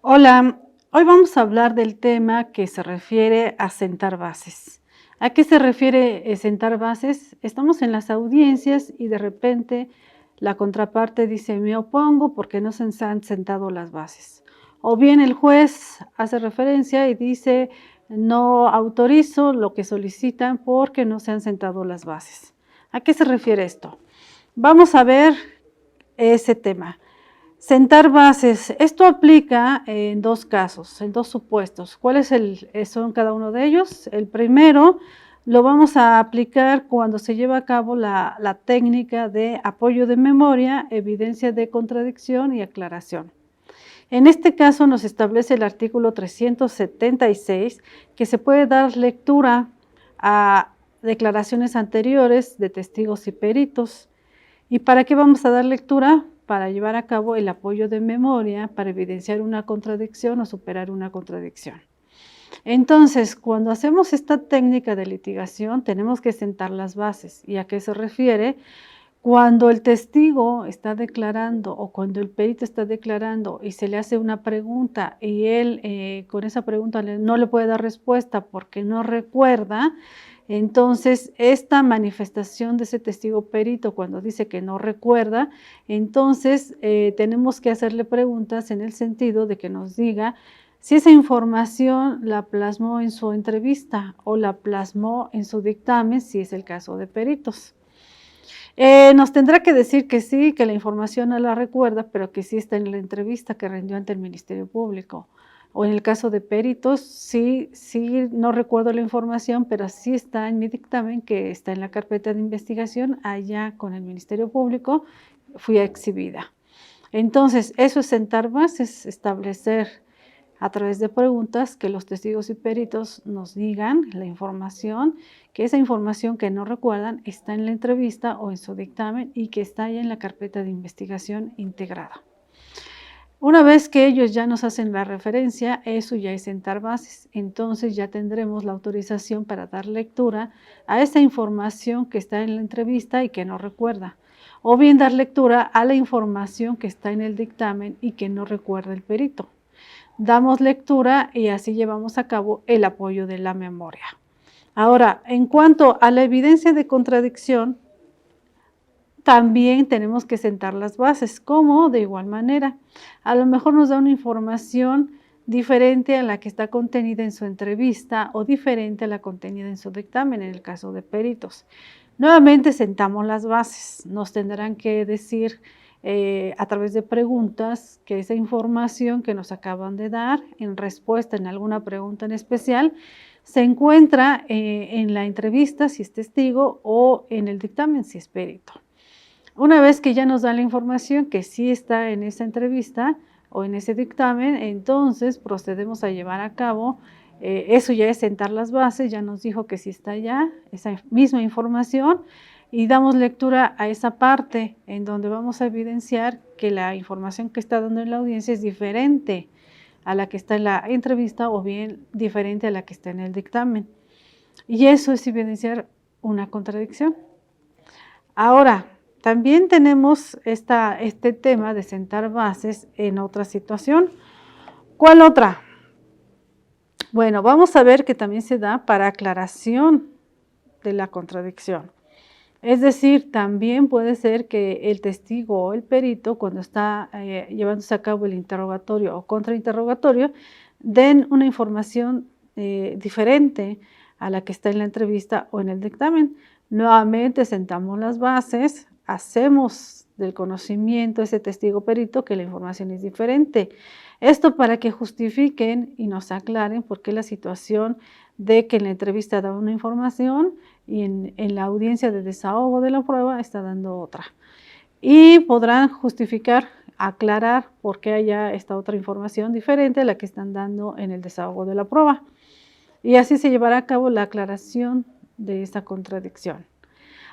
Hola, hoy vamos a hablar del tema que se refiere a sentar bases. ¿A qué se refiere sentar bases? Estamos en las audiencias y de repente la contraparte dice me opongo porque no se han sentado las bases. O bien el juez hace referencia y dice no autorizo lo que solicitan porque no se han sentado las bases. ¿A qué se refiere esto? Vamos a ver ese tema. Sentar bases. Esto aplica en dos casos, en dos supuestos. ¿Cuáles son cada uno de ellos? El primero lo vamos a aplicar cuando se lleva a cabo la técnica de apoyo de memoria, evidencia de contradicción y aclaración. En este caso nos establece el artículo 376 que se puede dar lectura a declaraciones anteriores de testigos y peritos. ¿Y para qué vamos a dar lectura? Para llevar a cabo el apoyo de memoria, para evidenciar una contradicción o superar una contradicción. Entonces, cuando hacemos esta técnica de litigación, tenemos que sentar las bases. ¿Y a qué se refiere? Cuando el testigo está declarando o cuando el perito está declarando y se le hace una pregunta y él con esa pregunta no le puede dar respuesta porque no recuerda, entonces esta manifestación de ese testigo perito cuando dice que no recuerda, entonces tenemos que hacerle preguntas en el sentido de que nos diga si esa información la plasmó en su entrevista o la plasmó en su dictamen, si es el caso de peritos. Nos tendrá que decir que sí, que la información no la recuerda, pero que sí está en la entrevista que rindió ante el Ministerio Público. O en el caso de peritos, sí, no recuerdo la información, pero sí está en mi dictamen, que está en la carpeta de investigación, allá con el Ministerio Público, fui exhibida. Entonces, eso es sentar bases, establecer a través de preguntas que los testigos y peritos nos digan la información, que esa información que no recuerdan está en la entrevista o en su dictamen y que está ya en la carpeta de investigación integrada. Una vez que ellos ya nos hacen la referencia, eso ya es sentar bases. Entonces ya tendremos la autorización para dar lectura a esa información que está en la entrevista y que no recuerda. O bien dar lectura a la información que está en el dictamen y que no recuerda el perito. Damos lectura y así llevamos a cabo el apoyo de la memoria. Ahora, en cuanto a la evidencia de contradicción, también tenemos que sentar las bases, como de igual manera. A lo mejor nos da una información diferente a la que está contenida en su entrevista o diferente a la contenida en su dictamen, en el caso de peritos. Nuevamente sentamos las bases, nos tendrán que decir a través de preguntas que esa información que nos acaban de dar en respuesta en alguna pregunta en especial se encuentra en la entrevista si es testigo o en el dictamen si es perito. Una vez que ya nos dan la información que sí está en esa entrevista o en ese dictamen, entonces procedemos a llevar a cabo, eso ya es sentar las bases, ya nos dijo que sí está ya, esa misma información, y damos lectura a esa parte en donde vamos a evidenciar que la información que está dando en la audiencia es diferente a la que está en la entrevista o bien diferente a la que está en el dictamen. Y eso es evidenciar una contradicción. Ahora, también tenemos este tema de sentar bases en otra situación. ¿Cuál otra? Bueno, vamos a ver que también se da para aclaración de la contradicción. Es decir, también puede ser que el testigo o el perito, cuando está llevándose a cabo el interrogatorio o contrainterrogatorio, den una información diferente a la que está en la entrevista o en el dictamen. Nuevamente sentamos las bases, hacemos del conocimiento ese testigo perito que la información es diferente. Esto para que justifiquen y nos aclaren por qué la situación de que en la entrevista da una información y en la audiencia de desahogo de la prueba está dando otra. Y podrán justificar, aclarar por qué haya esta otra información diferente a la que están dando en el desahogo de la prueba. Y así se llevará a cabo la aclaración de esta contradicción.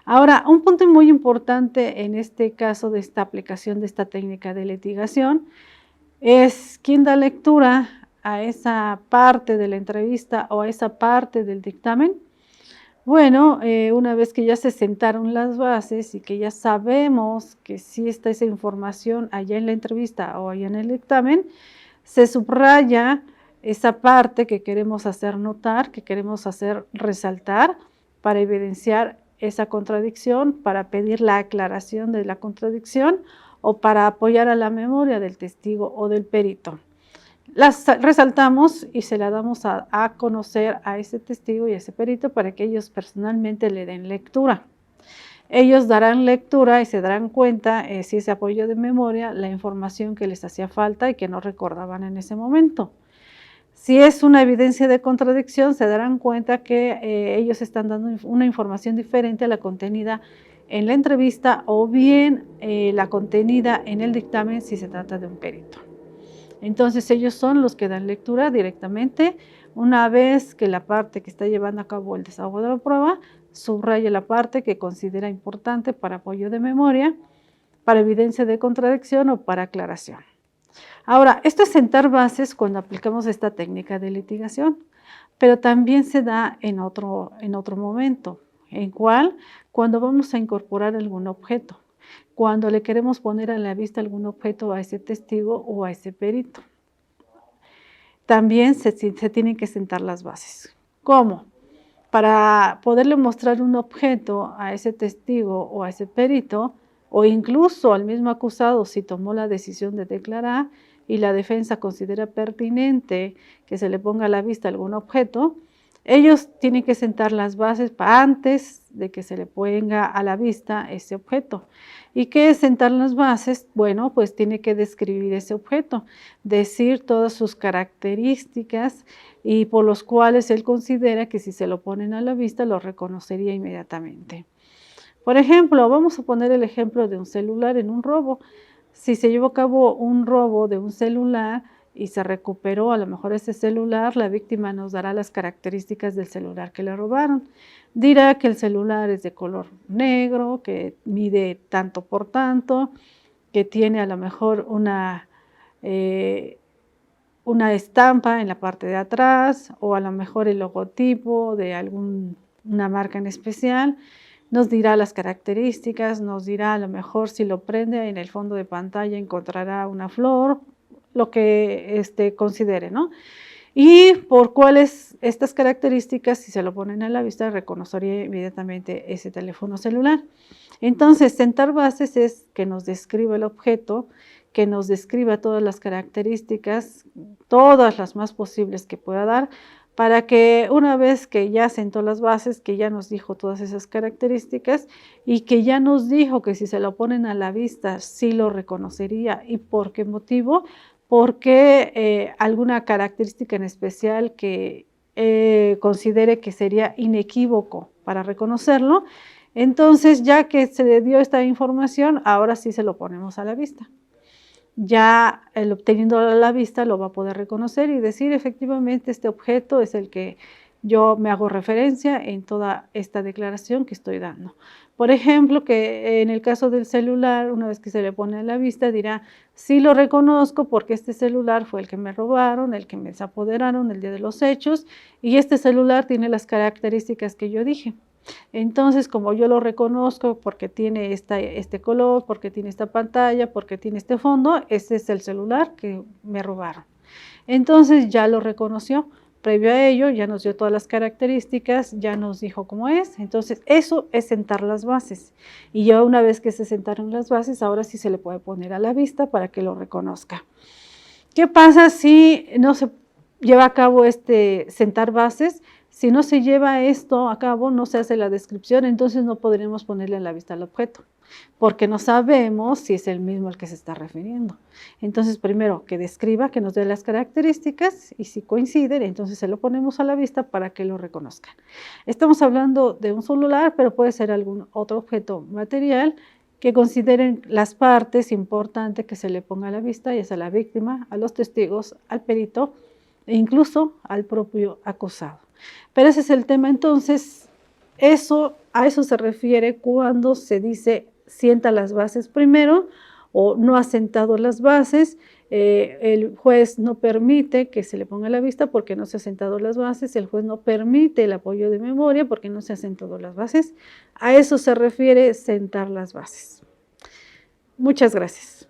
Ahora, un punto muy importante en este caso de esta aplicación de esta técnica de litigación es quién da lectura a esa parte de la entrevista o a esa parte del dictamen. Bueno, una vez que ya se sentaron las bases y que ya sabemos que sí está esa información allá en la entrevista o allá en el dictamen, se subraya esa parte que queremos hacer notar, que queremos hacer resaltar para evidenciar esa contradicción, para pedir la aclaración de la contradicción o para apoyar a la memoria del testigo o del perito. Las resaltamos y se la damos a conocer a ese testigo y a ese perito para que ellos personalmente le den lectura. Ellos darán lectura y se darán cuenta, si ese apoyo de memoria, la información que les hacía falta y que no recordaban en ese momento. Si es una evidencia de contradicción, se darán cuenta que ellos están dando una información diferente a la contenida en la entrevista o bien la contenida en el dictamen si se trata de un perito. Entonces ellos son los que dan lectura directamente. Una vez que la parte que está llevando a cabo el desahogo de la prueba subraya la parte que considera importante para apoyo de memoria, para evidencia de contradicción o para aclaración. Ahora, esto es sentar bases cuando aplicamos esta técnica de litigación, pero también se da en otro momento. ¿En cuál? Cuando vamos a incorporar algún objeto, cuando le queremos poner a la vista algún objeto a ese testigo o a ese perito. También se tienen que sentar las bases. ¿Cómo? Para poderle mostrar un objeto a ese testigo o a ese perito, o incluso al mismo acusado si tomó la decisión de declarar y la defensa considera pertinente que se le ponga a la vista algún objeto, ellos tienen que sentar las bases antes de que se le ponga a la vista ese objeto. ¿Y qué es sentar las bases? Bueno, pues tiene que describir ese objeto, decir todas sus características y por los cuales él considera que si se lo ponen a la vista lo reconocería inmediatamente. Por ejemplo, vamos a poner el ejemplo de un celular en un robo. Si se llevó a cabo un robo de un celular y se recuperó a lo mejor ese celular, la víctima nos dará las características del celular que le robaron. Dirá que el celular es de color negro, que mide tanto por tanto, que tiene a lo mejor una estampa en la parte de atrás o a lo mejor el logotipo de alguna marca en especial. Nos dirá las características, nos dirá a lo mejor si lo prende en el fondo de pantalla encontrará una flor, lo que considere, ¿no? Y por cuáles estas características, si se lo ponen a la vista, reconocería inmediatamente ese teléfono celular. Entonces, sentar bases es que nos describa el objeto, que nos describa todas las características, todas las más posibles que pueda dar, para que una vez que ya sentó las bases, que ya nos dijo todas esas características y que ya nos dijo que si se lo ponen a la vista sí lo reconocería y por qué motivo, porque alguna característica en especial que considere que sería inequívoco para reconocerlo, entonces ya que se le dio esta información, ahora sí se lo ponemos a la vista. Ya obteniéndolo a la vista lo va a poder reconocer y decir efectivamente este objeto es el que yo me hago referencia en toda esta declaración que estoy dando. Por ejemplo, que en el caso del celular, una vez que se le pone a la vista, dirá, sí lo reconozco porque este celular fue el que me robaron, el que me desapoderaron el día de los hechos, y este celular tiene las características que yo dije. Entonces, como yo lo reconozco porque tiene este color, porque tiene esta pantalla, porque tiene este fondo, este es el celular que me robaron. Entonces ya lo reconoció. Previo a ello ya nos dio todas las características, ya nos dijo cómo es. Entonces eso es sentar las bases. Y ya una vez que se sentaron las bases, ahora sí se le puede poner a la vista para que lo reconozca. ¿Qué pasa si no se lleva a cabo sentar bases? Si no se lleva esto a cabo, no se hace la descripción, entonces no podremos ponerle a la vista al objeto, porque no sabemos si es el mismo al que se está refiriendo. Entonces, primero que describa, que nos dé las características y si coinciden, entonces se lo ponemos a la vista para que lo reconozca. Estamos hablando de un celular, pero puede ser algún otro objeto material que consideren las partes importantes que se le ponga a la vista, ya sea a la víctima, a los testigos, al perito e incluso al propio acusado. Pero ese es el tema, entonces, a eso se refiere cuando se dice sienta las bases primero o no ha sentado las bases, el juez no permite que se le ponga a la vista porque no se ha sentado las bases, el juez no permite el apoyo de memoria porque no se han sentado las bases, a eso se refiere sentar las bases. Muchas gracias.